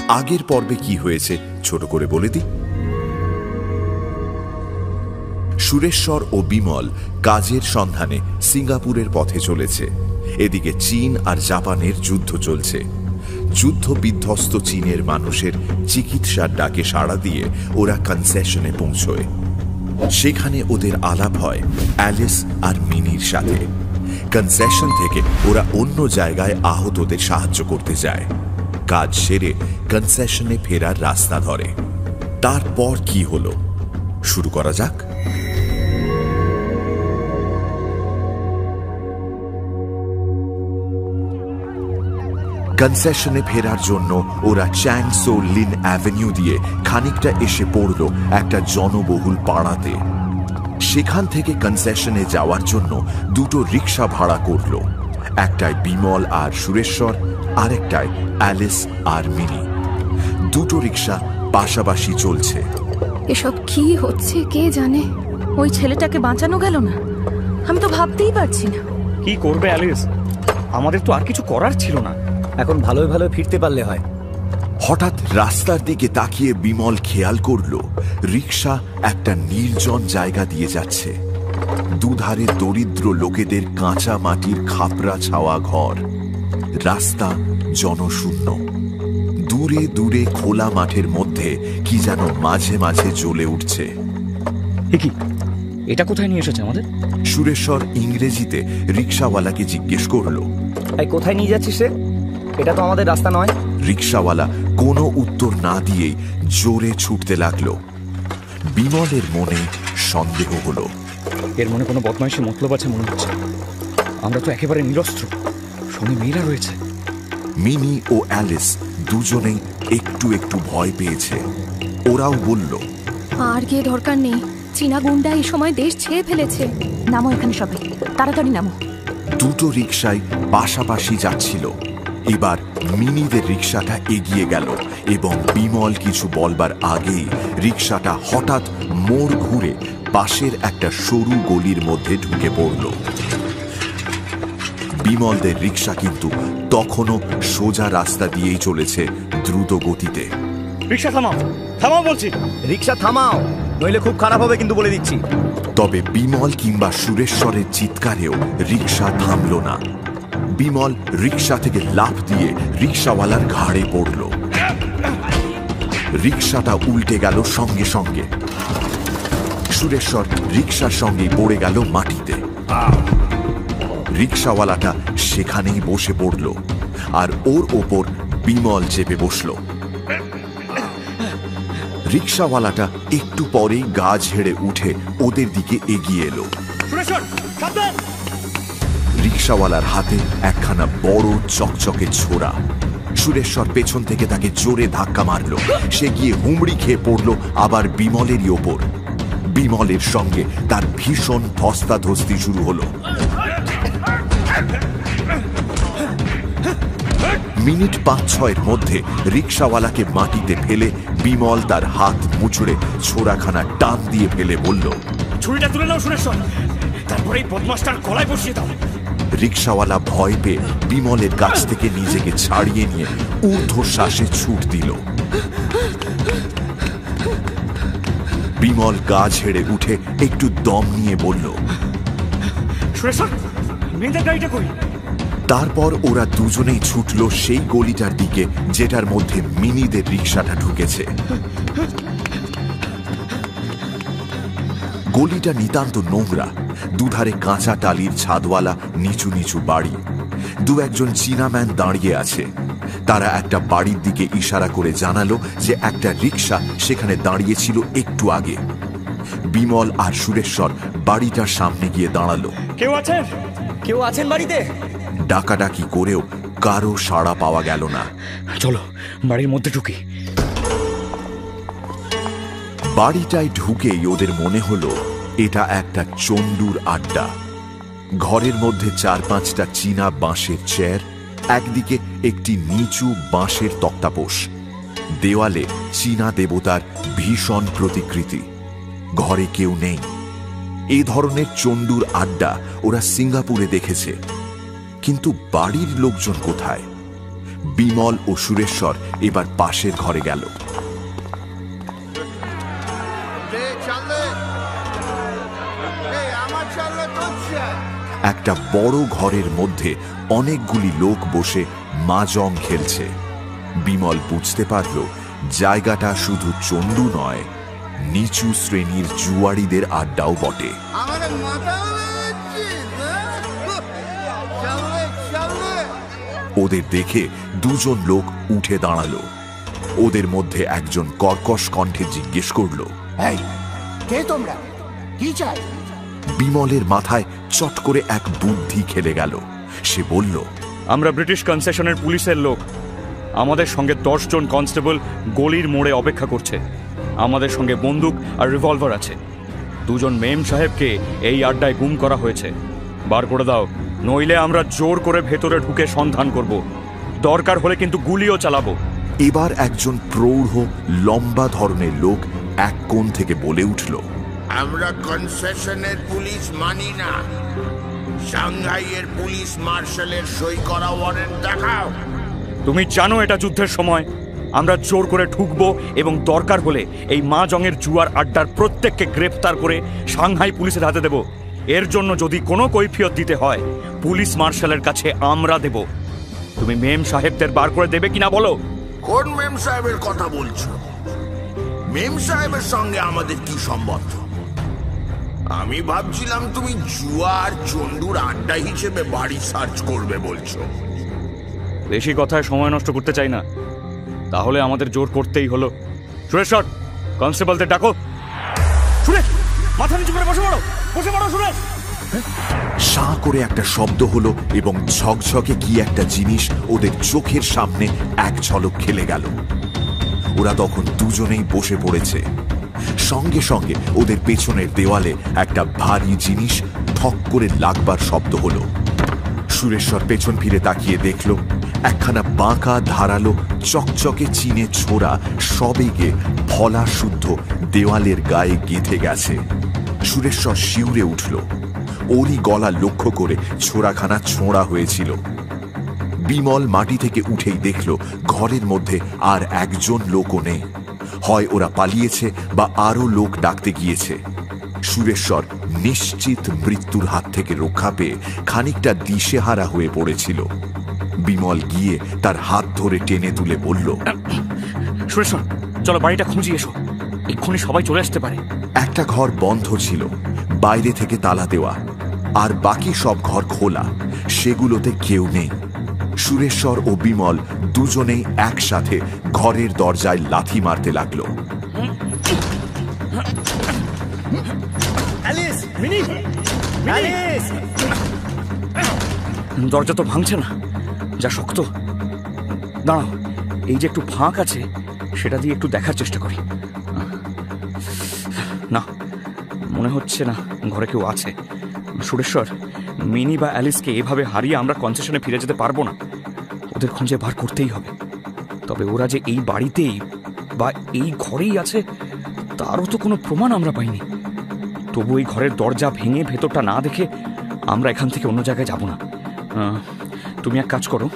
আগের পর্বে কি হয়েছে ছোট করে বলে দিই। সুরেশ্বর ও বিমল কাজের সন্ধানে সিঙ্গাপুরের পথে চলেছে। এদিকে চীন আর জাপানের যুদ্ধ চলছে। যুদ্ধ বিধ্বস্ত চীনের মানুষের চিকিৎসার ডাকে সাড়া দিয়ে ওরা কনসেশনে পৌঁছয়। সেখানে ওদের আলাপ হয় অ্যালিস আর মিনির সাথে। কনসেশন থেকে ওরা অন্য জায়গায় আহতদের সাহায্য করতে যায়। কাজ সেরে কনসেশনে ফেরার রাস্তা ধরে। তারপর কি হলো শুরু করা যাক। কনসেশনে ফেরার জন্য ওরা চ্যাংসো লিন অ্যাভিনিউ দিয়ে খানিকটা এসে পড়ল একটা জনবহুল পাড়াতে। সেখান থেকে কনসেশনে যাওয়ার জন্য দুটো রিক্সা ভাড়া করল। একটায় বিমল আর সুরেশ্বর, আরেকটায় অ্যালিস আর মিনি। দুটো রিক্সা পাশাপাশি চলছে। এসব কি হচ্ছে কে জানে। ওই ছেলেটাকে বাঁচানো গেল না, আমি তো ভাবতেই পারছি না। কি করবে অ্যালিস, আমাদের তো আর কিছু করার ছিল না। এখন ভালোই ভালো ফিরতে পারলে হয়। হঠাৎ রাস্তার দিকে তাকিয়ে বিমল খেয়াল করল রিক্সা একটা নির্জন জায়গা দিয়ে যাচ্ছে। দুধারে দরিদ্র লোকেদের কাঁচা মাটির খাপড়া ছাওয়া ঘর। রাস্তা জনশূন্য। দূরে দূরে খোলা মাঠের মধ্যে কি যেন মাঝে মাঝে জ্বলে উঠছে। কি এটা কোথায় নিয়ে এসেছে আমাদের? সুরেশ্বর ইংরেজিতে রিক্সাওয়ালাকে জিজ্ঞেস করল, এই কোথায় নিয়ে যাচ্ছিস রে? এটা তো আমাদের রাস্তা নয়। রিক্সাওয়ালা কোনো উত্তর না দিয়েই জোরে ছুটতে লাগলো। বিমলের মনে সন্দেহ হলো। এর মনে কোনো বদমাইশি মতলব আছে মনে হচ্ছে। আমরা তো একেবারে নিরস্ত্র, সঙ্গে মেয়েরা রয়েছে। মিনি ও অ্যালিস দুজনেই একটু একটু ভয় পেয়েছে। ওরাও বলল, আর গিয়ে দরকার নেই, চীনা গুন্ডা এই সময় দেশ ছেয়ে ফেলেছে। নামো এখানে সবাই, তাড়াতাড়ি নামো। দুটো রিক্সায় পাশাপাশি যাচ্ছিল। এবার মিনিদের রিক্সাটা এগিয়ে গেল এবং বিমল কিছু বলবার আগেই রিক্সাটা হঠাৎ মোড় ঘুরে পাশের একটা সরু গলির মধ্যে ঢুকে পড়ল। বিমলদের রিক্সা কিন্তু তখনও সোজা রাস্তা দিয়েই চলেছে দ্রুত গতিতে। রিক্সা থামাও, থামাও বলছি। রিক্সা থামাও, নইলে খুব খারাপ হবে কিন্তু বলে দিচ্ছি। তবে বিমল কিংবা সুরেশ্বরের চিৎকারেও রিক্সা থামল না। বিমল রিক্সা থেকে লাফ দিয়ে রিক্সাওয়ালার ঘাড়ে পড়ল। রিক্সাটা উল্টে গেল সঙ্গে সঙ্গে। সুরেশ্বর রিক্সার সঙ্গে পড়ে গেল মাটিতে। রিক্সাওয়ালাটা সেখানেই বসে পড়ল আর ওর ওপর বিমল চেপে বসল। রিক্সাওয়ালাটা একটু পরেই গা ঝেড়ে উঠে ওদের দিকে এগিয়ে এলো। রিক্সাওয়ালার হাতে একখানা বড় চকচকে ছোরা। সুরেশ্বর পেছন থেকে তাকে জোরে ধাক্কা মারল। সে গিয়ে হুমড়ি খেয়ে পড়ল আবার বিমলেরই ওপর। বিমলের সঙ্গে তার ভীষণ ধস্তাধস্তি শুরু হলো। মিনিট ৫-৬-এর মধ্যে রিক্সাওয়ালাকে মাটিতে ফেলে বিমল তার হাত মুচড়ে ছোরাখানা টান দিয়ে ফেলে বলল, ছুরিটা তুলে নাও সুরেশ্বর, তারপরে এই বদমাশটার গলায় বসিয়ে দাও। রিক্সাওয়ালা ভয় পেয়ে বিমলের কাছ থেকে নিজেকে ছাড়িয়ে নিয়ে ঊর্ধ্বশ্বাসে ছুট দিল। বিমল গা ঝেড়ে উঠে একটু দম নিয়ে বলল, সুরেশ্বর, মেয়েদের গাড়িটা কই? তারপর ওরা দুজনেই ছুটল সেই গলিটার দিকে যেটার মধ্যে মিনিদের রিক্সাটা ঢুকেছে। গলিটা নিতান্ত নোংরা। দুধারে কাঁচা টালির ছাদওয়ালা নিচু নিচু বাড়ি। দু একজন চীনাম্যান দাঁড়িয়ে আছে। তারা একটা বাড়ির দিকে ইশারা করে জানালো যে একটা রিক্সা সেখানে দাঁড়িয়েছিল একটু আগে। বিমল আর সুরেশ্বর বাড়িটার সামনে গিয়ে দাঁড়ালো। কেউ আছেন? কেউ আছেন বাড়িতে? ডাকাডাকি করেও কারো সাড়া পাওয়া গেল না। চলো বাড়ির মধ্যে ঢুকি। বাড়িটায় ঢুকেই ওদের মনে হলো এটা একটা চণ্ডুর আড্ডা। ঘরের মধ্যে ৪-৫টা চীনা বাঁশের চেয়ার, একদিকে একটি নিচু বাঁশের তক্তাপোষ। দেওয়ালে চীনা দেবতার ভীষণ প্রতিকৃতি। ঘরে কেউ নেই। এই ধরনের চণ্ডুর আড্ডা ওরা সিঙ্গাপুরে দেখেছে, কিন্তু বাড়ির লোকজন কোথায়? বিমল ও সুরেশ্বর এবার পাশের ঘরে গেল। একটা বড় ঘরের মধ্যে অনেকগুলি লোক বসে মাজং খেলছে। বিমল বুঝতে পারল জায়গাটা শুধু চন্ডু নয়, নিচু শ্রেণীর জুয়াড়িদের আড্ডাও বটে। ওদের দেখে দুজন লোক উঠে দাঁড়ালো। ওদের মধ্যে একজন কর্কশ কণ্ঠে জিজ্ঞেস করল, এই কে তোমরা, কি চাই? বিমলের মাথায় চট করে এক বুদ্ধি খেলে গেল। সে বলল, আমরা ব্রিটিশ কনসেশনের পুলিশের লোক। আমাদের সঙ্গে 10 জন কনস্টেবল গলির মোড়ে অপেক্ষা করছে। আমাদের সঙ্গে বন্দুক আর রিভলভার আছে। 2 জন মেম সাহেবকে এই আড্ডায় গুম করা হয়েছে। বার করে দাও, নইলে আমরা জোর করে ভেতরে ঢুকে সন্ধান করব। দরকার হলে কিন্তু গুলিও চালাবো। এবার একজন প্রৌঢ় লম্বা ধরনের লোক এক কোণ থেকে বলে উঠল, আমরা কনসেশনের পুলিশ মানি না। সাংহাইয়ের পুলিশ মার্শালের সই করা ওয়ারেন্ট দেখাও। তুমি জানো এটা যুদ্ধের সময়। আমরা জোর করে ঢুকবো এবং দরকার হলে এই মাজংয়ের জুয়ার আড্ডার প্রত্যেককে গ্রেফতার করে সাংহাই পুলিশের হাতে দেব। এর জন্য যদি কোনো কৈফিয়ত দিতে হয়, পুলিশ মার্শালের কাছে আমরা দেব। তুমি মেম সাহেবদের বার করে দেবে কিনা বলো? কোন মেম সাহেবের কথা বলছো? মেম সাহেবের সঙ্গে আমাদের কি সম্বন্ধ? আমি ভাবছিলাম তুমি জুয়া আর চন্ডুর আড্ডা হিসেবে বাড়ি সার্চ করবে বলছো। বেশি কথায় সময় নষ্ট করতে চাই না, তাহলে আমাদের জোর করতেই হলো। সুরেশ্বর, কনস্টেবলদের ডাকো। সুরেশ, মাথা নিচু করে বসে পড়ো, বসে পড়ো সুরেশ। সাঁ করে একটা শব্দ হলো এবং ঝকঝকে কি একটা জিনিস ওদের চোখের সামনে এক ঝলক খেলে গেল। ওরা তখন দুজনেই বসে পড়েছে। সঙ্গে সঙ্গে ওদের পেছনের দেওয়ালে একটা ভারী জিনিস ঠক করে লাগবার শব্দ হলো। সুরেশ্বর পেছন ফিরে তাকিয়ে দেখল একখানা বাঁকা ধারালো চকচকে চিনে ছোড়া সবেগে ফলা শুদ্ধ দেওয়ালের গায়ে গেঁথে গেছে। সুরেশ্বর শিউরে উঠল। ওরই গলা লক্ষ্য করে ছোড়াখানা ছোঁড়া হয়েছিল। বিমল মাটি থেকে উঠেই দেখল ঘরের মধ্যে আর একজন লোকও নেই। হয় ওরা পালিয়েছে বা আরো লোক ডাকতে গিয়েছে। সুরেশ্বর নিশ্চিত মৃত্যুর হাত থেকে রক্ষা পেয়ে খানিকটা দিশেহারা হয়ে পড়েছিল। বিমল গিয়ে তার হাত ধরে টেনে তুলে বলল, সুরেশ্বর, চলো বাড়িটা খুঁজি এসো, এক্ষুনি সবাই চলে আসতে পারে। একটা ঘর বন্ধ ছিল, বাইরে থেকে তালা দেওয়া, আর বাকি সব ঘর খোলা। সেগুলোতে কেউ নেই। সুরেশ্বর ও বিমল দুজনেই একসাথে ঘরের দরজায় লাথি মারতে লাগলো। দরজা তো ভাঙছে না, যা শক্ত। দাঁড়াও, এই যে একটু ফাঁক আছে সেটা দিয়ে একটু দেখার চেষ্টা করি। না, মনে হচ্ছে না ঘরে কেউ আছে। সুরেশ্বর, মিনি বা অ্যালিসকে এভাবে হারিয়ে আমরা কনসেশনে ফিরে যেতে পারবো না। ওদের খুঁজে বার করতেই হবে। তবে ওরা যে এই বাড়িতেই বা এই ঘরেই আছে তারও তো কোনো প্রমাণ আমরা পাইনি। তবু এই ঘরের দরজা ভেঙে ভেতরটা না দেখে আমরা এখান থেকে অন্য জায়গায় যাব না। তুমি এক কাজ করো,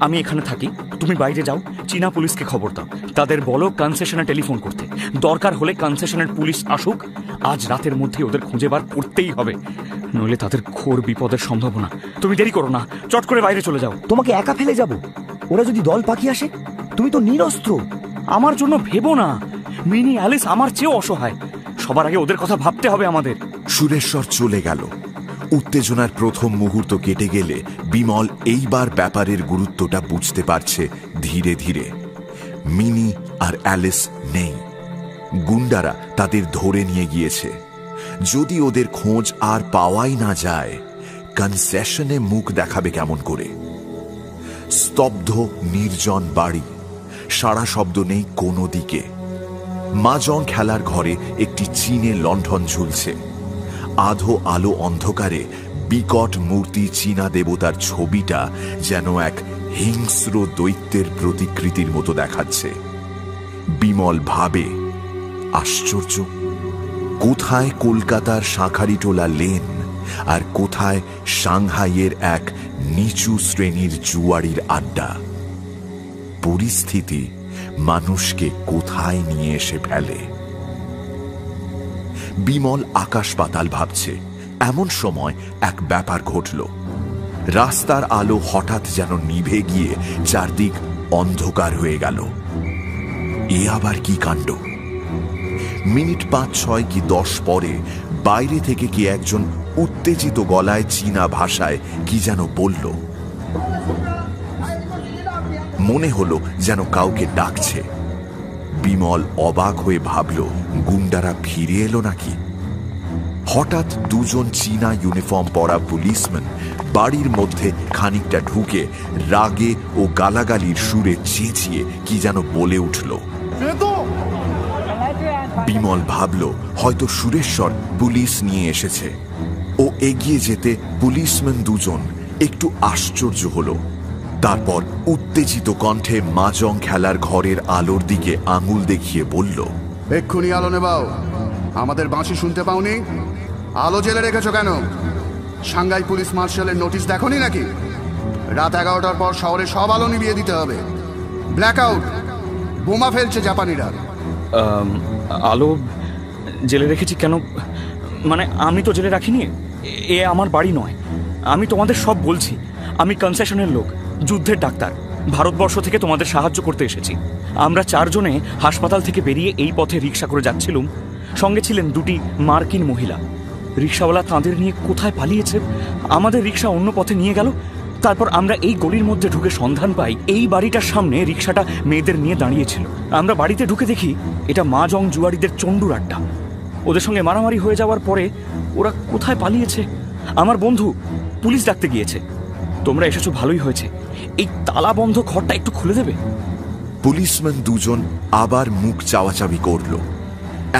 আমি এখানে থাকি, তুমি বাইরে যাও, চীনা পুলিশকে খবর দাও। তাদের বলো কনসেশনে টেলিফোন করতে। দরকার হলে কনসেশনের পুলিশ আসুক। আজ রাতের মধ্যে ওদের খুঁজে বার করতেই হবে, নইলে তাদের ঘোর বিপদের সম্ভাবনা। তুমি দেরি করো না, চট করে বাইরে চলে যাও। তোমাকে একা ফেলে যাব? ওরা যদি দল পাকিয়ে আসে? তুমি তো নিরস্ত্র। আমার জন্য ভেবো না, মিনি অ্যালিস আমার চেয়েও অসহায়। সবার আগে ওদের কথা ভাবতে হবে আমাদের। সুরেশ্বর চলে গেল। উত্তেজনার প্রথম মুহূর্ত কেটে গেলে বিমল এইবার ব্যাপারের গুরুত্বটা বুঝতে পারছে ধীরে ধীরে। মিনি আর অ্যালিস নেই। গুন্ডারা তাদের ধরে নিয়ে গিয়েছে। যদি ওদের খোঁজ আর পাওয়াই না যায়, কনসেশনে মুখ দেখাবে কেমন করে? স্তব্ধ নির্জন বাড়ি, সাড়া শব্দ নেই কোনো দিকে। মাজং খেলার ঘরে একটি চীনে লণ্ঠন ঝুলছে। আধো আলো অন্ধকারে বিকট মূর্তি চীনা দেবতার ছবিটা যেন এক হিংস্র দৈত্যের প্রতিকৃতির মতো দেখাচ্ছে। বিমল ভাবে, আশ্চর্য, কোথায় কলকাতার শাঁখারিটোলা লেন আর কোথায় সাংহাইয়ের এক নিচু শ্রেণীর জুয়ারির আড্ডা। পরিস্থিতি মানুষকে কোথায় নিয়ে এসে ফেলে। বিমল আকাশ পাতাল ভাবছে। এমন সময় এক ব্যাপার ঘটল। রাস্তার আলো হঠাৎ যেন নিভে গিয়ে চারদিক অন্ধকার হয়ে গেল। এ আবার কি কাণ্ড! মিনিট 5-6 কি 10 পরে বাইরে থেকে কি একজন উত্তেজিত গলায় চীনা ভাষায় কি যেন বলল। মনে হলো যেন কাউকে ডাকছে। বিমল অবাক হয়ে ভাবল, গুন্ডারা ফিরে এলো নাকি। হঠাৎ দুজন চীনা ইউনিফর্ম পরা পুলিশম্যান বাড়ির মধ্যে খানিকটা ঢুকে রাগে ও গালাগালির সুরে চেঁচিয়ে কি যেন বলে উঠল। বিমল ভাবল হয়তো সুরেশ্বর পুলিশ নিয়ে এসেছে। ও এগিয়ে যেতে পুলিশম্যান দুজন একটু আশ্চর্য হল। তারপর উত্তেজিত কণ্ঠে মাজং খেলার ঘরের আলোর দিকে আঙুল দেখিয়ে বলল, এক্ষুনি আলো নেবাও। আমাদের বাঁশি শুনতে পাওনি? আলো জেলে রেখেছ কেন? সাংঘাই পুলিশ মার্শালের নোটিশ দেখোনি নাকি? রাত 11টার পর শহরে সব আলো নিভিয়ে দিতে হবে। Black out. বোমা ফেলছে জাপানিরা। আলো জেলে রেখেছি কেন? মানে আমি তো জেলে রাখিনি। এ আমার বাড়ি নয়। আমি তোমাদের সব বলছি। আমি কনসেশনের লোক, যুদ্ধের ডাক্তার। ভারতবর্ষ থেকে তোমাদের সাহায্য করতে এসেছি। আমরা 4 জনে হাসপাতাল থেকে বেরিয়ে এই পথে রিক্সা করে যাচ্ছিলাম। সঙ্গে ছিলেন 2টি মার্কিন মহিলা। রিক্সাওয়ালা তাঁদের নিয়ে কোথায় পালিয়েছে। আমাদের রিক্সা অন্য পথে নিয়ে গেল। তারপর আমরা এই গলির মধ্যে ঢুকে সন্ধান পাই এই বাড়িটার সামনে রিক্সাটা মেয়েদের নিয়ে দাঁড়িয়েছিল। আমরা বাড়িতে ঢুকে দেখি এটা মাজং জুয়ারিদের চণ্ডুর আড্ডা। ওদের সঙ্গে মারামারি হয়ে যাওয়ার পরে ওরা কোথায় পালিয়েছে। আমার বন্ধু পুলিশ ডাকতে গিয়েছে। তোমরা এসেছো ভালোই হয়েছে। এই তালাবন্ধ ঘরটা একটু খুলে দেবে? পুলিশম্যান দুজন আবার মুখ চাওয়াচাবি করল।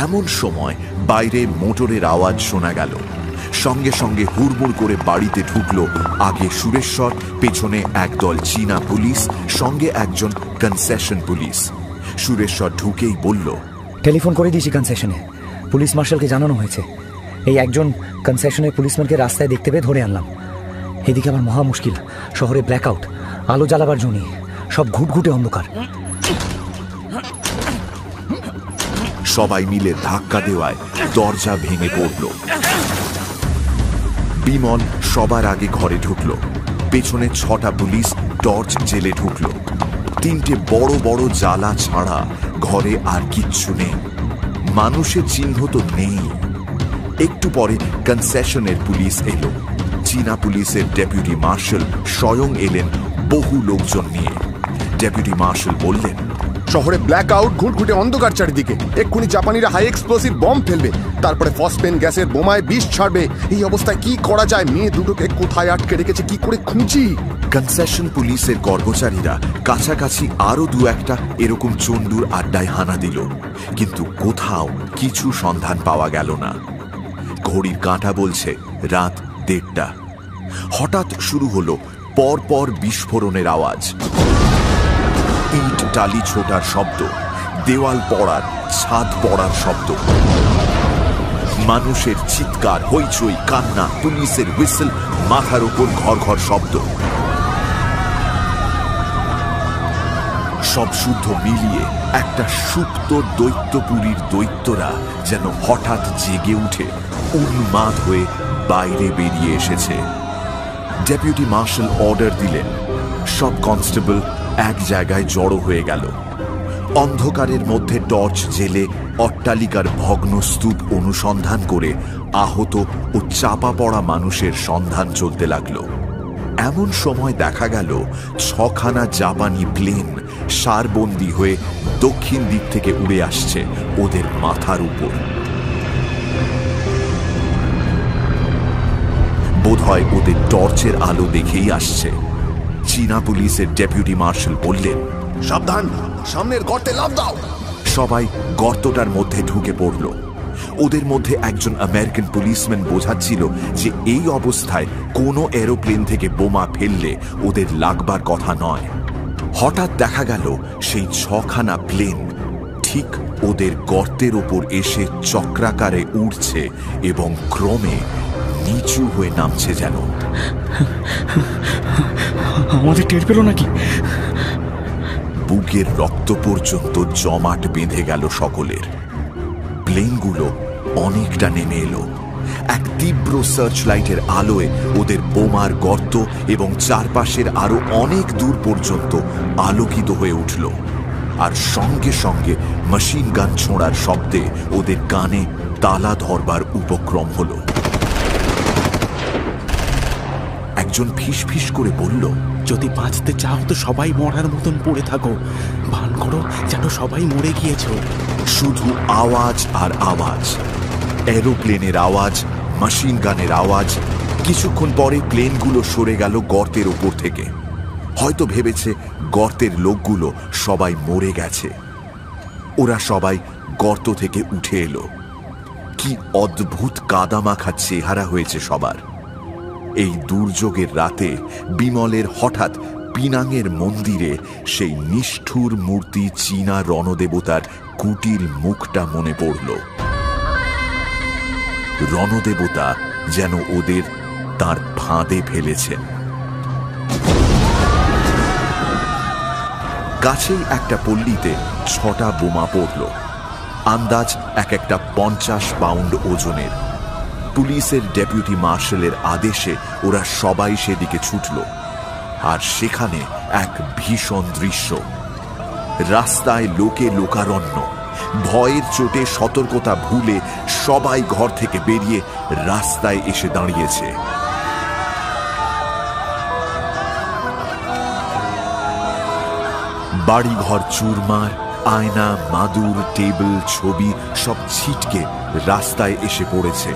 এমন সময় বাইরে মোটরের আওয়াজ শোনা গেল। সঙ্গে সঙ্গে হুড়মুড় করে বাড়িতে ঢুকলো আগে সুরেশ্বর, পেছনে একদল চীনা পুলিশ, সঙ্গে একজন কনসেশন পুলিশ। সুরেশ্বর ঢুকেই বলল, টেলিফোন করে দিয়েছি কনসেশনে। পুলিশ মার্শালকে জানানো হয়েছে। এই একজন কনসেশনের পুলিশম্যানকে রাস্তায় দেখতে পেয়ে ধরে আনলাম। এদিকে আবার মহা মুশকিল। শহরে ব্ল্যাকআউট, আলো জ্বালাবার জন্য সব ঘুটঘুটে অন্ধকার। সবাই মিলে ধাক্কা দেওয়ায় দরজা ভেঙে পড়ল। বিমল সবার আগে ঘরে ঢুকল। পেছনে 6টা পুলিশ টর্চ জেলে ঢুকল। 3টে বড় বড় জ্বালা ছাড়া ঘরে আর কিচ্ছু নেই। মানুষের চিহ্ন তো নেই। একটু পরে কনসেশনের পুলিশ এলো। চীনা পুলিশের ডেপুটি মার্শাল স্বয়ং এলেন বহু লোকজন নিয়ে। ডেপুটি মার্শাল বললেন, শহরে ব্ল্যাক আউট, ঘুটঘুটে অন্ধকার চারিদিকে। এক্ষুনি জাপানিরা হাই এক্সপ্লোসিভ বম্ব ফেলবে, তারপরে ফসফেন গ্যাসের বোমায় বিষ ছাড়বে। এই অবস্থায় কি করা যায়? মেয়ে দুটোকে কোথায় আটকে রেখেছে, কি করে খুঁজি? কনসেশন পুলিশের কর্মচারীরা কাছাকাছি আরো 2-1টা এরকম চণ্ডুর আড্ডায় হানা দিল, কিন্তু কোথাও কিছু সন্ধান পাওয়া গেল না। ঘড়ির কাঁটা বলছে রাত 1:30। হঠাৎ শুরু হলো পরপর বিস্ফোরণের আওয়াজ। ইট টালি ছোটার শব্দ, দেওয়াল পড়ার, ছাদ পড়ার শব্দ, মানুষের চিৎকার, হইচই, কান্না, পুলিশের হুইসেল, মাথার উপর ঘর ঘর শব্দ। সব শুদ্ধ মিলিয়ে একটা সুপ্ত দৈত্যপুরীর দৈত্যরা যেন হঠাৎ জেগে উঠে উন্মাদ হয়ে বাইরে বেরিয়ে এসেছে। ডেপুটি মার্শাল অর্ডার দিলেন। সব কনস্টেবল এক জায়গায় জড়ো হয়ে গেল। অন্ধকারের মধ্যে টর্চ জেলে অট্টালিকার ভগ্ন স্তূপ অনুসন্ধান করে আহত ও চাপা পড়া মানুষের সন্ধান চলতে লাগলো। এমন সময় দেখা গেল 6খানা জাপানি প্লেন সারবন্দি হয়ে দক্ষিণ দিক থেকে উড়ে আসছে ওদের মাথার উপর। বোধহয় ওদের টর্চের আলো দেখেই আসছে। চীনা পুলিশের ডেপুটি মার্শাল বললেন, সাবধান, সামনের গর্তে লাফ দাও। সবাই গর্তটার মধ্যে ঢুকে পড়ল। ওদের মধ্যে একজন আমেরিকান পুলিশম্যান বোঝাচ্ছিল যে এই অবস্থায় কোনো এরোপ্লেন থেকে বোমা ফেললে ওদের লাগবার কথা নয়। হঠাৎ দেখা গেল সেই 6খানা প্লেন ঠিক ওদের গর্তের ওপর এসে চক্রাকারে উড়ছে এবং ক্রমে নিচু হয়ে নামছে। যেন আমাদের টের পেল নাকি? বুকের রক্ত পর্যন্ত জমাট বেঁধে গেল সকলের। প্লেনগুলো অনেকটা নেমে এলো। এক তীব্র সার্চ লাইটের আলোয় ওদের বোমার গর্ত এবং চারপাশের আরো অনেক দূর পর্যন্ত আলোকিত হয়ে উঠল। আর সঙ্গে সঙ্গে মেশিন গান ছোঁড়ার শব্দে ওদের কানে তালা ধরবার উপক্রম হলো। একজন ফিস ফিস করে বলল, যদি বাঁচতে চাও তো সবাই মরার মতন পড়ে থাকো, ভান করো যেন সবাই মরে গিয়েছ। শুধু আওয়াজ আর আওয়াজ, এরোপ্লেনের আওয়াজ, মেশিন গানের আওয়াজ। কিছুক্ষণ পরে প্লেনগুলো সরে গেল গর্তের উপর থেকে। হয়তো ভেবেছে গর্তের লোকগুলো সবাই মরে গেছে। ওরা সবাই গর্ত থেকে উঠে এলো। কি অদ্ভুত কাদামাখা চেহারা হয়েছে সবার। এই দুর্যোগের রাতে বিমলের হঠাৎ পিনাঙের মন্দিরে সেই নিষ্ঠুর মূর্তি চীনা রণদেবতার কুটিল মুখটা মনে পড়ল। রণদেবতা যেন ওদের তার ফাঁদে ফেলেছেন। কাছেই একটা পল্লীতে 6টা বোমা পড়ল, আন্দাজ এক একটা 50 পাউন্ড ওজনের। পুলিশের ডেপুটি মার্শালের আদেশে ওরা সবাই সেদিকে ছুটল। আর সেখানে এক ভীষণ দৃশ্য। রাস্তায় লোকে লোকারণ্য। ভয়ের চোটে সতর্কতা ভুলে সবাই ঘর থেকে বেরিয়ে রাস্তায় এসে দাঁড়িয়েছে। বাড়িঘর চুরমার, আয়না, মাদুর, টেবিল, ছবি সব ছিটকে রাস্তায় এসে পড়েছে।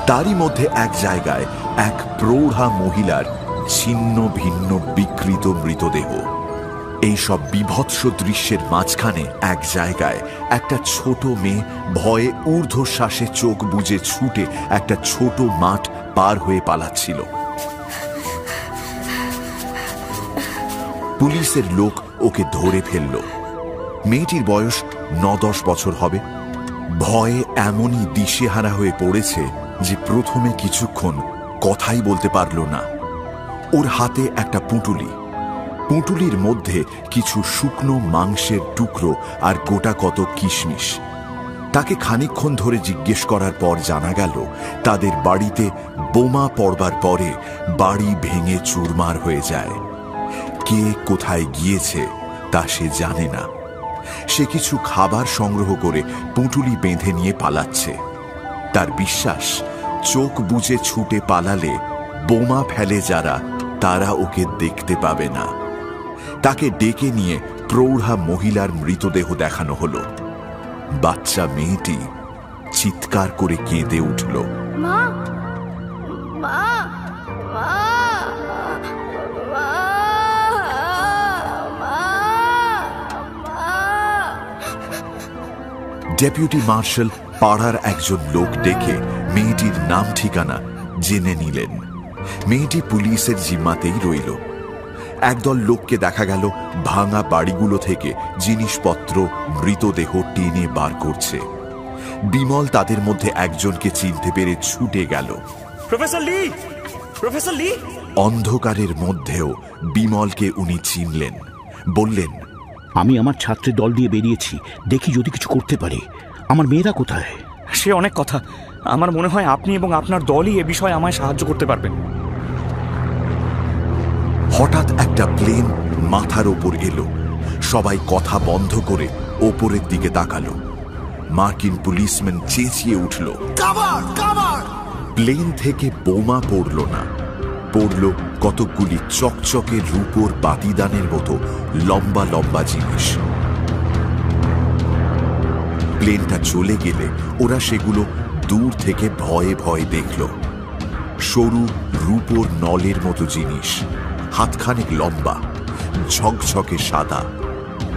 তারই মধ্যে এক জায়গায় এক প্রৌঢ়া মহিলার ছিন্ন ভিন্ন বিকৃত মৃতদেহ। এইসব বিভৎস দৃশ্যের মাঝখানে এক জায়গায় একটা ছোট মেয়ে ভয়ে ঊর্ধ্বশ্বাসে চোখ বুজে ছুটে একটা ছোট মাঠ পার হয়ে পালাচ্ছিল। পুলিশের লোক ওকে ধরে ফেলল। মেয়েটির বয়স 9-10 বছর হবে। ভয়ে এমনই দিশেহারা হয়ে পড়েছে যে প্রথমে কিছুক্ষণ কথাই বলতে পারল না। ওর হাতে একটা পুঁটুলি, পুঁটুলির মধ্যে কিছু শুকনো মাংসের টুকরো আর গোটা কত কিশমিশ। তাকে খানিকক্ষণ ধরে জিজ্ঞেস করার পর জানা গেল তাদের বাড়িতে বোমা পড়বার পরে বাড়ি ভেঙে চুরমার হয়ে যায়। কে কোথায় গিয়েছে তা সে জানে না। সে কিছু খাবার সংগ্রহ করে পুঁটুলি বেঁধে নিয়ে পালাচ্ছে। তার বিশ্বাস, চোখ বুজে ছুটে পালালে বোমা ফেলে যারা, তারা ওকে দেখতে পাবে না। তাকে ডেকে নিয়ে প্রৌঢ়া মহিলার মৃতদেহ দেখানো হলো। বাচ্চা মেয়েটি চিৎকার করে কেঁদে উঠল, মা, মা, মা, ডেপুটি মার্শাল পাড়ার একজন লোক ডেকে মেয়েটির নাম ঠিকানা জেনে নিলেন। মেয়েটি পুলিশের জিম্মাতেই রইল। একদল লোককে দেখা গেল ভাঙা বাড়িগুলো থেকে জিনিসপত্র, মৃতদেহ টেনে বার করছে। বিমল তাদের মধ্যে একজনকে চিনতে পেরে ছুটে গেল। প্রফেসর লি, প্রফেসর লি। অন্ধকারের মধ্যেও বিমলকে উনি চিনলেন। বললেন, আমি আমার ছাত্রের দল দিয়ে বেরিয়েছি, দেখি যদি কিছু করতে পারি। আমার মেয়েরা কোথায়? সে অনেক কথা। আমার মনে হয় আপনি এবং আপনার দলই এ বিষয়ে আমায় সাহায্য করতে পারবেন। হঠাৎ একটা প্লেন মাথার ওপর এলো। সবাই কথা বন্ধ করে ওপরের দিকে তাকালো। মার্কিন পুলিশম্যান চেঁচিয়ে উঠল, কভার, কভার! প্লেন থেকে বোমা পড়ল না, পড়ল কতকগুলি চকচকে রূপোর বাতিদানের মতো লম্বা লম্বা জিনিস। প্লেনটা চলে গেলে ওরা সেগুলো দূর থেকে ভয়ে ভয়ে দেখল। সরু রূপোর নলের মতো জিনিস, হাতখানেক লম্বা, ঝকঝকে সাদা।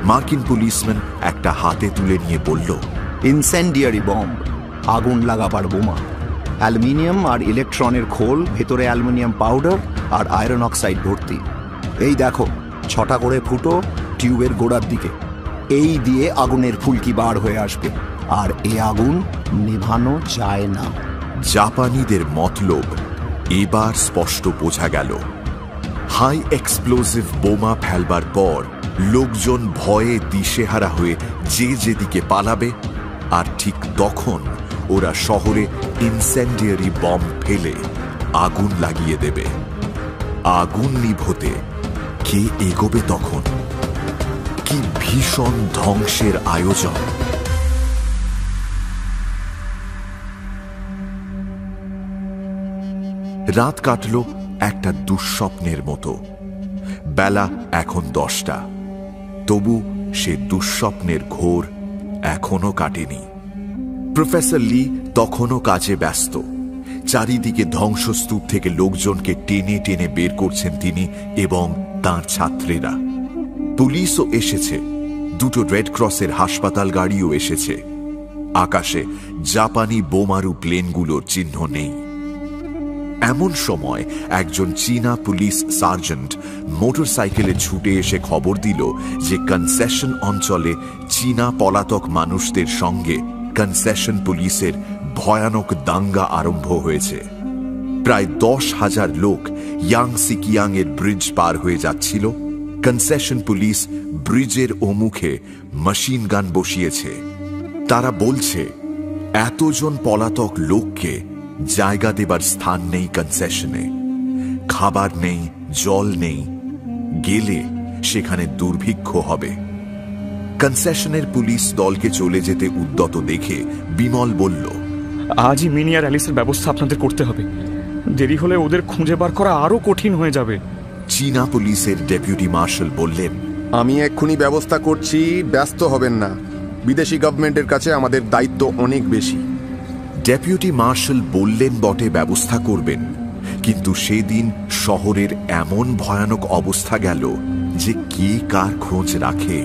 মার্কিন পুলিশম্যান একটা হাতে তুলে নিয়ে বলল, ইনসেন্ডিয়ারি বম্ব, আগুন লাগাবার বোমা। অ্যালুমিনিয়াম আর ইলেকট্রনের খোল, ভেতরে অ্যালুমিনিয়াম পাউডার আর আয়রন অক্সাইড ভর্তি। এই দেখো, 6টা করে ফুটো টিউবের গোড়ার দিকে। এই দিয়ে আগুনের ফুলকি বার হয়ে আসবে, আর এই আগুন নেভানো যায় না। জাপানিদের মতলব এবার স্পষ্ট বোঝা গেল। হাই এক্সপ্লোসিভ বোমা ফেলবার পর লোকজন ভয়ে দিশেহারা হয়ে যে যেদিকে পালাবে, আর ঠিক তখন ওরা শহরে ইনসেন্ডিয়ারি বম্ব ফেলে আগুন লাগিয়ে দেবে। আগুন নিভোতে কে এগোবে তখন? কি ভীষণ ধ্বংসের আয়োজন! রাত কাটল একটা দুঃস্বপ্নের মতো। বেলা এখন 10টা, তবু সে দুঃস্বপ্নের ঘোর এখনো কাটেনি। প্রফেসর লি তখনও কাজে ব্যস্ত। চারিদিকে ধ্বংসস্তূপ থেকে লোকজনকে টেনে টেনে বের করছেন তিনি এবং তাঁর ছাত্রেরা। পুলিশও এসেছে, দুটো রেড ক্রসের হাসপাতাল গাড়িও এসেছে। আকাশে জাপানি বোমারু প্লেনগুলোর চিহ্ন নেই। এমন সময় একজন চীনা পুলিশ সার্জেন্ট মোটরসাইকেলে ছুটে এসে খবর দিল যে কনসেশন অঞ্চলে চীনা পলাতক মানুষদের সঙ্গে কনসেশন পুলিশের ভয়ানক দাঙ্গা আরম্ভ হয়েছে। প্রায় 10,000 লোক ইয়াংসিকিয়াং এর ব্রিজ পার হয়ে যাচ্ছিল। কনসেশন পুলিশ ব্রিজের ওমুখে মেশিন গান বসিয়েছে। তারা বলছে, এতজন পলাতক লোককে জায়গা দেবার স্থান নেই কনসেশনে। খাবার নেই, জল নেই, গেলে সেখানে দুর্ভিক্ষ হবে। কনসেশনের পুলিশ দলকে চলে যেতে উদ্যত দেখে বিমল বলল, আজই মিনি আর অ্যালিসের ব্যবস্থা আপনাদের করতে হবে। দেরি হলে ওদের খুঁজে বার করা আরো কঠিন হয়ে যাবে। চীনা পুলিশের ডেপুটি মার্শাল বললেন, আমি এক্ষুনি ব্যবস্থা করছি, ব্যস্ত হবেন না। বিদেশি গভর্নমেন্টের কাছে আমাদের দায়িত্ব অনেক বেশি। ডেপুটি মার্শাল বললেন বটে ব্যবস্থা করবেন, কিন্তু সেদিন শহরের এমন ভয়ানক অবস্থা গেল যে কে কার খোঁজ রাখে।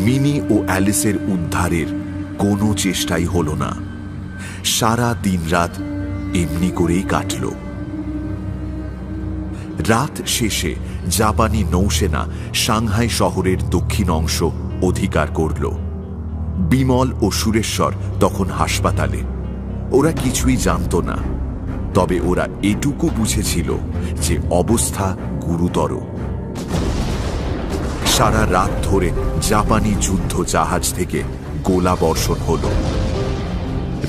মিনি ও অ্যালিসের উদ্ধারের কোনো চেষ্টাই হলো না। সারা দিন রাত এমনি করেই কাটল। রাত শেষে জাপানি নৌসেনা সাংহাই শহরের দক্ষিণ অংশ অধিকার করল। বিমল ও সুরেশ্বর তখন হাসপাতালে। ওরা কিছুই জানত না, তবে ওরা এটুকু বুঝেছিল যে অবস্থা গুরুতর। সারা রাত ধরে জাপানি যুদ্ধ জাহাজ থেকে গোলা বর্ষণ হল।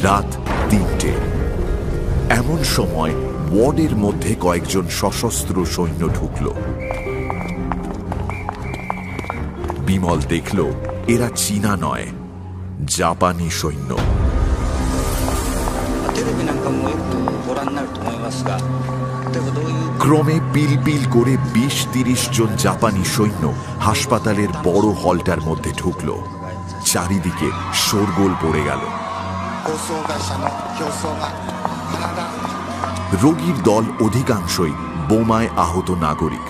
রাত 3টে। এমন সময় ওয়ার্ডের মধ্যে কয়েকজন সশস্ত্র সৈন্য ঢুকল। বিমল দেখল এরা চীনা নয়, জাপানি সৈন্য। ক্রমে পিল পিল করে 20-30 জন জাপানি সৈন্য হাসপাতালের বড় হলটার মধ্যে ঢুকল। চারিদিকে শোরগোল পড়ে গেল। রোগীর দল অধিকাংশই বোমায় আহত নাগরিক।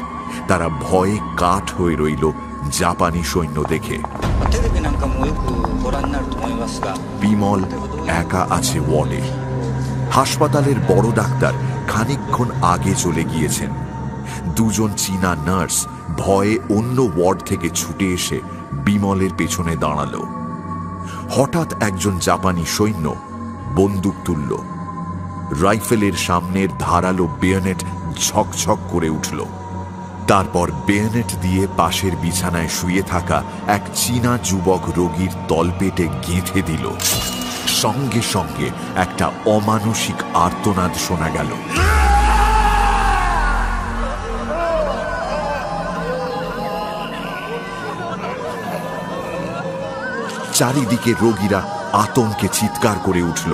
তারা ভয়ে কাঠ হয়ে রইল জাপানি সৈন্য দেখে। বিমল একা আছে ওয়ার্ডে। হাসপাতালের বড় ডাক্তার খানিকক্ষণ আগে চলে গিয়েছেন। দুজন চীনা নার্স ভয়ে অন্য ওয়ার্ড থেকে ছুটে এসে বিমলের পেছনে দাঁড়ালো। হঠাৎ একজন জাপানি সৈন্য বন্দুক তুলল। রাইফেলের সামনের ধারালো বেয়নেট ঝকঝক করে উঠল। তারপর বেয়নেট দিয়ে পাশের বিছানায় শুয়ে থাকা এক চীনা যুবক রোগীর তলপেটে গেঁথে দিল। সঙ্গে সঙ্গে একটা অমানসিক আর্তনাদ শোনা গেল। চারিদিকে রোগীরা আতঙ্কে চিৎকার করে উঠল।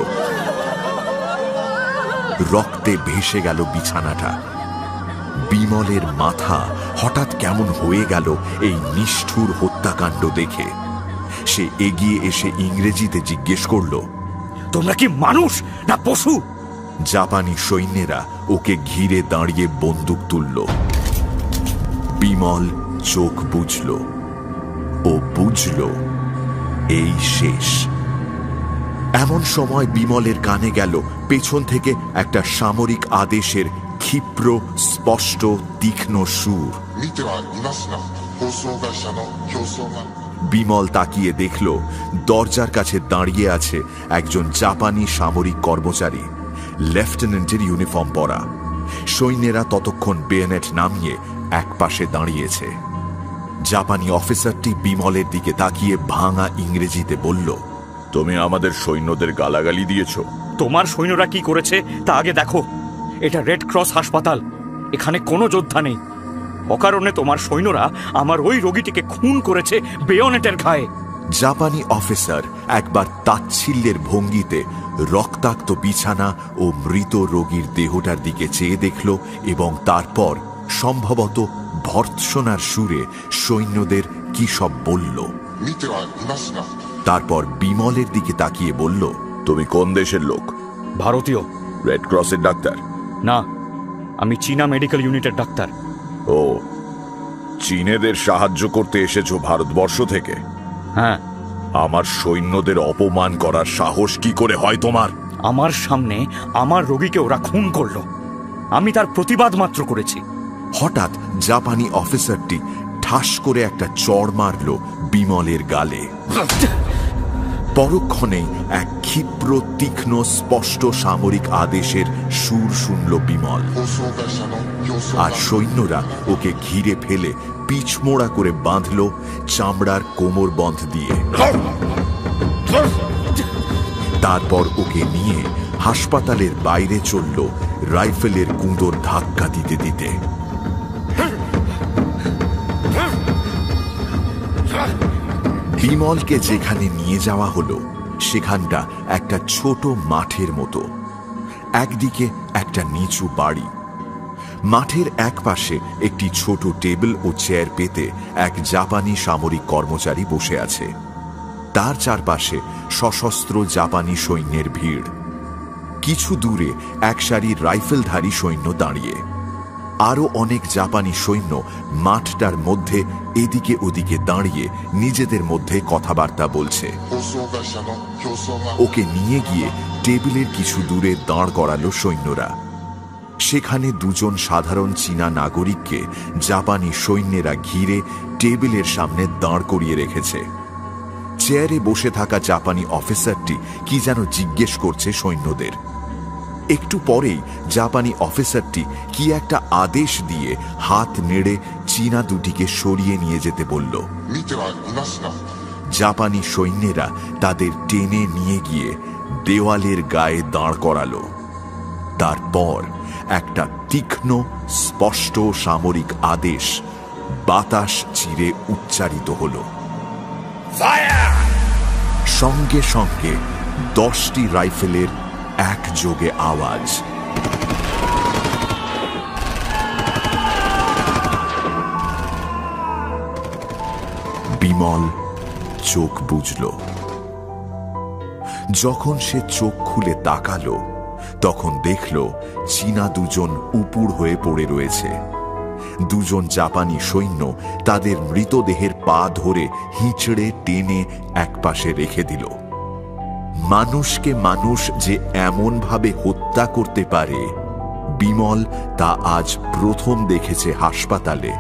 রক্তে ভেসে গেল বিছানাটা। বিমলের মাথা হঠাৎ কেমন হয়ে গেল এই নিষ্ঠুর হত্যাকাণ্ড দেখে। সে এগিয়ে এসে ইংরেজিতে জিজ্ঞেস করল, তোমরা কি মানুষ না পশু? জাপানি সৈন্যেরা ওকে ঘিরে দাঁড়িয়ে বন্দুক তুলল। বিমল চোখ বুঝল। ও বুঝল এই শেষ। এমন সময় বিমলের কানে গেল পেছন থেকে একটা সামরিক আদেশের ক্ষিপ্র, স্পষ্ট, তীক্ষ্ণ সুর। বিমল তাকিয়ে দেখল দরজার কাছে দাঁড়িয়ে আছে একজন জাপানি সামরিক কর্মচারী, লেফটেন্যান্টের ইউনিফর্ম পরা। সৈন্যেরা ততক্ষণ বেয়নেট নামিয়ে এক পাশে দাঁড়িয়েছে। জাপানি অফিসারটি বিমলের দিকে তাকিয়ে ভাঙা ইংরেজিতে বলল, তুমি আমাদের সৈন্যদের গালাগালি দিয়েছ। তোমার সৈন্যরা কি করেছে তা আগে দেখো। এটা রেড ক্রস হাসপাতাল, এখানে কোনো যোদ্ধা নেই। অকারণে তোমার সৈন্যরা আমার ওই রোগীটিকে খুন করেছে বেয়নেটের ঘায়ে। জাপানি অফিসার একবার তাচ্ছিল্যের ভঙ্গিতে রক্তাক্ত বিছানা ও মৃত রোগীর দেহটার দিকে চেয়ে দেখল এবং তারপর সম্ভবত ভর্ৎসনার সুরে সৈন্যদের কি সব বলল। তারপর বিমলের দিকে তাকিয়ে বলল, তুমি কোন দেশের লোক? ভারতীয়। রেড ক্রসের ডাক্তার? না, আমি চীনা মেডিকেল ইউনিটের ডাক্তার। ও, চীনেদের সাহায্য করতে এসেছো ভারতবর্ষ থেকে? হ্যাঁ। আমার সৈন্যদের অপমান করার সাহস কি করে হয় তোমার? আমার সামনে আমার রোগীকে ওরা খুন করলো, আমি তার প্রতিবাদ মাত্র করেছি। হঠাৎ জাপানি অফিসারটি ঠাস করে একটা চড় মারল বিমলের গালে। পরক্ষণেই এক ক্ষিপ্র তীক্ষ্ণ স্পষ্ট সামরিক আদেশের সুর শুনল বিমল, আর সৈন্যরা ওকে ঘিরে ফেলে পিছমোড়া করে বাঁধল চামড়ার কোমর বন্ধ দিয়ে। তারপর ওকে নিয়ে হাসপাতালের বাইরে চলল রাইফেলের গুঁদোর ধাক্কা দিতে দিতে। বিমলকে যেখানে নিয়ে যাওয়া হলো সেখানটা একটা ছোট মাঠের মতো। একদিকে একটা নিচু বাড়ি, মাঠের এক পাশে একটি ছোট টেবিল ও চেয়ার পেতে এক জাপানি সামরিক কর্মচারী বসে আছে। তার চারপাশে সশস্ত্র জাপানি সৈন্যের ভিড়। কিছু দূরে এক সারির রাইফেলধারী সৈন্য দাঁড়িয়ে। আরো অনেক জাপানি সৈন্য মাঠটার মধ্যে এদিকে ওদিকে দাঁড়িয়ে নিজেদের মধ্যে কথাবার্তা বলছে। ওকে নিয়ে গিয়ে টেবিলের কিছু দূরে দাঁড় করালো সৈন্যরা। সেখানে দুজন সাধারণ চীনা নাগরিককে জাপানি সৈন্যেরা ঘিরে টেবিলের সামনে দাঁড় করিয়ে রেখেছে। চেয়ারে বসে থাকা জাপানি অফিসারটি কি যেন জিজ্ঞেস করছে সৈন্যদের। একটু পরেই জাপানি অফিসারটি কি একটা আদেশ দিয়ে হাত নেড়ে চীনা দুটিকে সরিয়ে নিয়ে যেতে বলল। জাপানি সৈন্যেরা তাদের টেনে নিয়ে গিয়ে দেওয়ালের গায়ে দাঁড় করালো। তারপর একটা তীক্ষ্ণ স্পষ্ট সামরিক আদেশ বাতাস চিরে উচ্চারিত হল। সঙ্গে সঙ্গে 10টি রাইফেলের একযোগে আওয়াজ। বিমল চোখ বুজল। যখন সে চোখ খুলে তাকালো তখন দেখল চীনা দুজন উপুড় হয়ে পড়ে রয়েছে। দুজন জাপানি সৈন্য তাদের মৃতদেহের পা ধরে হিঁচড়ে টেনে একপাশে রেখে দিল। মানুষকে মানুষ যে এমন ভাবে হত্যা করতে পারে বিমল তা আজ প্রথম দেখেছে হাসপাতালে,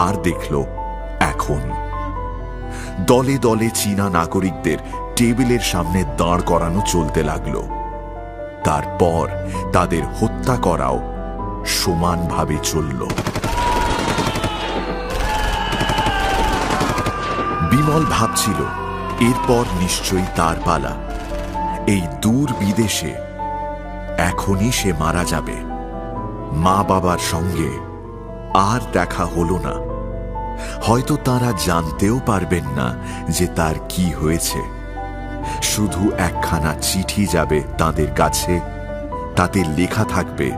আর দেখল এখন। দলে দলে চীনা নাগরিকদের টেবিলের সামনে দাঁড় করানো চলতে লাগলো। তারপর তাদের হত্যা করাও সমানভাবে চলল। বিমল ভাবছিল এরপর নিশ্চয়ই তার পালা। এই দূর বিদেশে এখনই সে মারা যাবে। মা বাবার সঙ্গে আর দেখা হলো না। হয়তো তারা জানতেও পারবেন না যে তার কি হয়েছে। শুধু একখানা চিঠি যাবে তাদের কাছে, তাতে লেখা থাকবে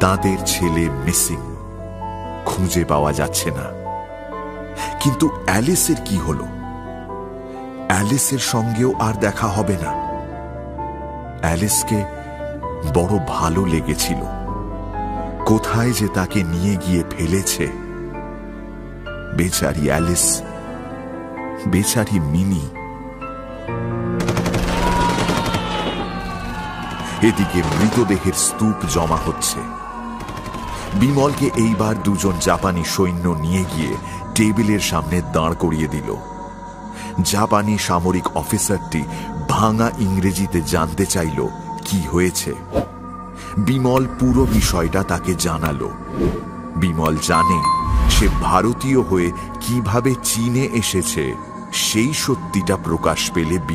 তাদের ছেলে মিসিং, খুঁজে পাওয়া যাচ্ছে না। কিন্তু অ্যালিসের কি হলো? অ্যালিসের সঙ্গেও আর দেখা হবে না। অ্যালিসকে বড় ভালো লেগেছিল। কোথায় যে তাকে নিয়ে গিয়ে ফেলেছে। বেচারি অ্যালিস, বেচারি মিনি। এদিকে মৃতদেহের স্তূপ জমা হচ্ছে। বিমলকে এইবার দুজন জাপানি সৈন্য নিয়ে গিয়ে টেবিলের সামনে দাঁড় করিয়ে দিল। জাপানি সামরিক অফিসারটি ভাঙা ইংরেজিতে জানতে চাইল কি হয়েছে। বিমল পুরো বিষয়টা তাকে জানালো। বিমল জানে সে ভারতীয় হয়ে কিভাবে চীনে এসেছে। সেই সত্যিটা প্রকাশ পেলে